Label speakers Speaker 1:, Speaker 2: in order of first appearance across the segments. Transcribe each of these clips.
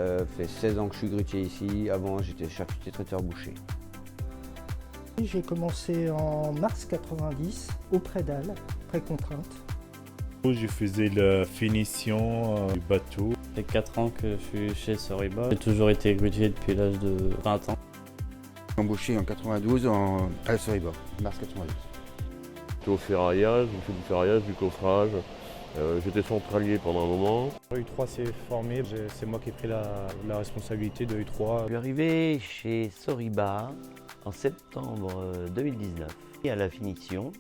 Speaker 1: Ça fait 16 ans que je suis grutier ici. Avant, j'étais charcutier traiteur boucher.
Speaker 2: J'ai commencé en mars 90 au Prédal, pré-contrainte.
Speaker 3: Je faisais la finition du bateau.
Speaker 4: Ça fait 4 ans que je suis chez Soriba. J'ai toujours été grutier depuis l'âge de 20 ans.
Speaker 5: Embauché en 92 à la Soriba, mars 92.
Speaker 6: J'étais au ferraillage, j'ai fait du ferraillage, du coffrage. J'étais centralier pendant un moment.
Speaker 7: U3 s'est formé, c'est moi qui ai pris la responsabilité de U3.
Speaker 8: Je suis arrivé chez Soriba en septembre 2019 et à la finition.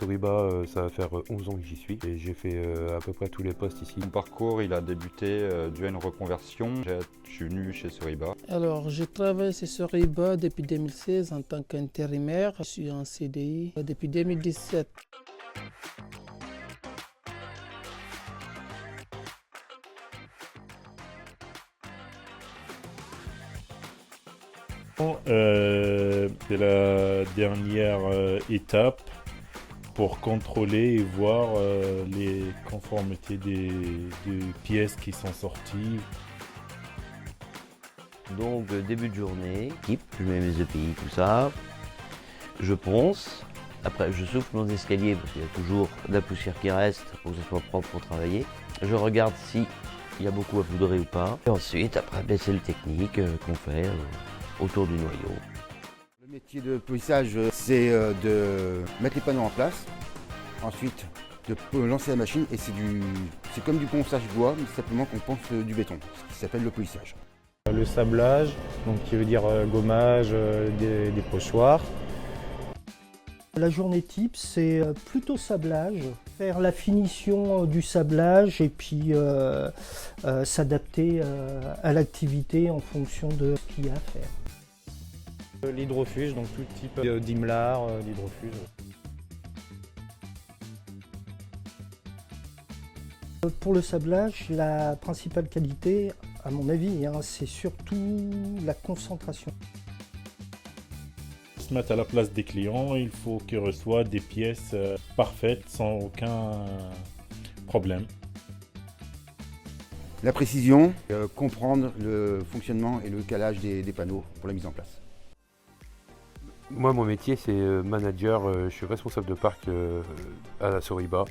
Speaker 9: Soriba, ça va faire 11 ans que j'y suis et j'ai fait à peu près tous les postes ici.
Speaker 10: Mon parcours, il a débuté dû à une reconversion. Je suis venu chez Soriba.
Speaker 11: Alors, j'ai travaillé chez Soriba depuis 2016 en tant qu'intérimaire. Je suis en CDI depuis 2017.
Speaker 3: C'est la dernière étape pour contrôler et voir les conformités des pièces qui sont sorties.
Speaker 8: Donc début de journée, équipe, je mets mes EPI, tout ça. Je ponce. Après je souffle mon escalier parce qu'il y a toujours de la poussière qui reste pour que ce soit propre pour travailler. Je regarde si il y a beaucoup à poudrer ou pas. Et ensuite, après, c'est le technique qu'on fait autour du noyau.
Speaker 5: Le métier de polissage, c'est de mettre les panneaux en place, ensuite de lancer la machine et c'est comme du ponçage bois, mais simplement qu'on ponce du béton, ce qui s'appelle le polissage.
Speaker 7: Le sablage, donc qui veut dire gommage, des pochoirs.
Speaker 2: La journée type, c'est plutôt sablage, faire la finition du sablage et puis s'adapter à l'activité en fonction de ce qu'il y a à faire.
Speaker 7: L'hydrofuge, donc tout type d'imlar, d'hydrofuge.
Speaker 2: Pour le sablage, la principale qualité, à mon avis, c'est surtout la concentration.
Speaker 3: Se mettre à la place des clients, il faut qu'ils reçoivent des pièces parfaites sans aucun problème.
Speaker 5: La précision, comprendre le fonctionnement et le calage des panneaux pour la mise en place.
Speaker 9: Moi, mon métier, c'est manager. Je suis responsable de parc à la Soriba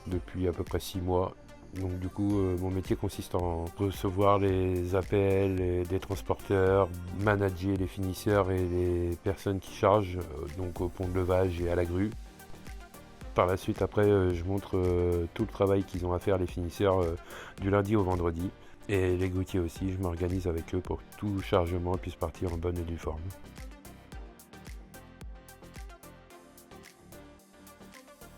Speaker 9: depuis à peu près 6 mois. Donc du coup, mon métier consiste en recevoir les appels des transporteurs, manager les finisseurs et les personnes qui chargent, donc au pont de levage et à la grue. Par la suite, après, je montre tout le travail qu'ils ont à faire, les finisseurs, du lundi au vendredi. Et les grutiers aussi, je m'organise avec eux pour que tout chargement puisse partir en bonne et due forme.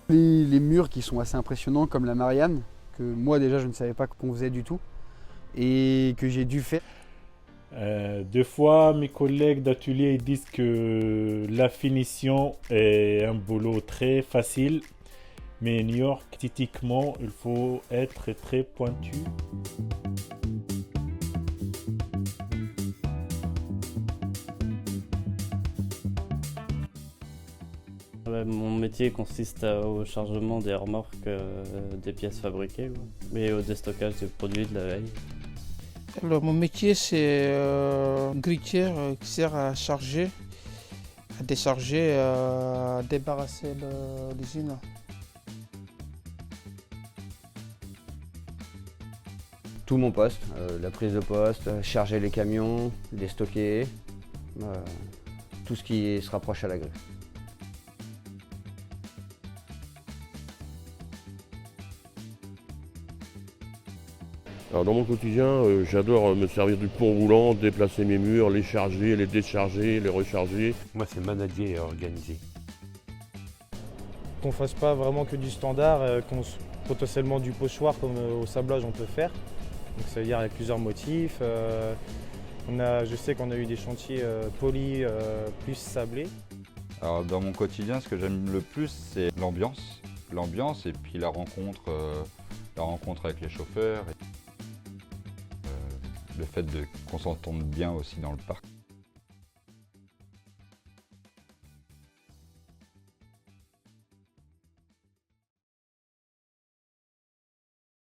Speaker 12: Les murs qui sont assez impressionnants comme la Marianne, que moi déjà je ne savais pas qu'on faisait du tout et que j'ai dû faire.
Speaker 3: Des fois, mes collègues d'atelier disent que la finition est un boulot très facile, mais New York, typiquement, il faut être très pointu.
Speaker 4: Mon métier consiste au chargement des remorques des pièces fabriquées et au déstockage des produits de la veille.
Speaker 11: Alors, mon métier, c'est grutier qui sert à charger, à décharger, à débarrasser l'usine.
Speaker 1: Tout mon poste, la prise de poste, charger les camions, les stocker, tout ce qui se rapproche à la grue.
Speaker 6: Alors dans mon quotidien, j'adore me servir du pont roulant, déplacer mes murs, les charger, les décharger, les recharger.
Speaker 9: Moi, c'est manager et organiser.
Speaker 7: Qu'on ne fasse pas vraiment que du standard, potentiellement du pochoir comme au sablage on peut faire. Donc ça veut dire avec plusieurs motifs. Je sais qu'on a eu des chantiers polis plus sablés.
Speaker 10: Alors dans mon quotidien, ce que j'aime le plus, c'est l'ambiance. L'ambiance et puis la rencontre avec les chauffeurs. Le fait qu'on s'entende bien aussi dans le parc.